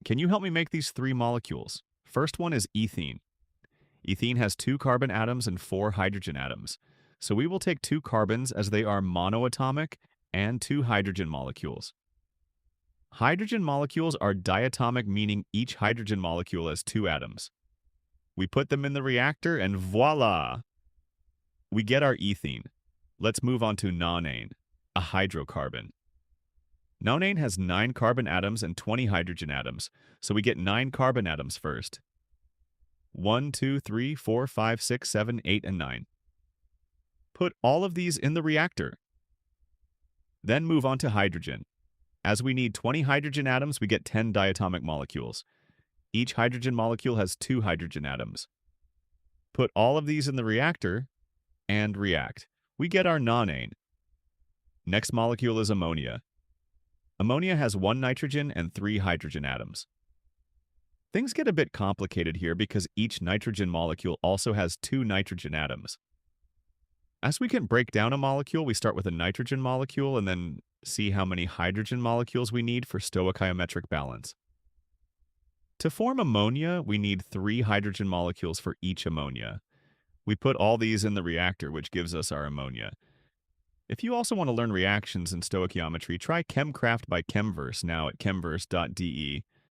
Can you help me make these three molecules? First one is ethene. Ethene has two carbon atoms and four hydrogen atoms. So we will take two carbons as they are monoatomic and two hydrogen molecules. Hydrogen molecules are diatomic, meaning each hydrogen molecule has two atoms. We put them in the reactor and voila! We get our ethene. Let's move on to nonane, a hydrocarbon. Nonane has 9 carbon atoms and 20 hydrogen atoms, so we get 9 carbon atoms first. 1, 2, 3, 4, 5, 6, 7, 8, and 9. Put all of these in the reactor. Then move on to hydrogen. As we need 20 hydrogen atoms, we get 10 diatomic molecules. Each hydrogen molecule has 2 hydrogen atoms. Put all of these in the reactor and react. We get our nonane. Next molecule is ammonia. Ammonia has 1 nitrogen and 3 hydrogen atoms. Things get a bit complicated here because each nitrogen molecule also has 2 nitrogen atoms. As we can break down a molecule, we start with a nitrogen molecule and then see how many hydrogen molecules we need for stoichiometric balance. To form ammonia, we need 3 hydrogen molecules for each ammonia. We put all these in the reactor, which gives us our ammonia. If you also want to learn reactions in stoichiometry, try ChemCraft by ChemVerse now at chemverse.de.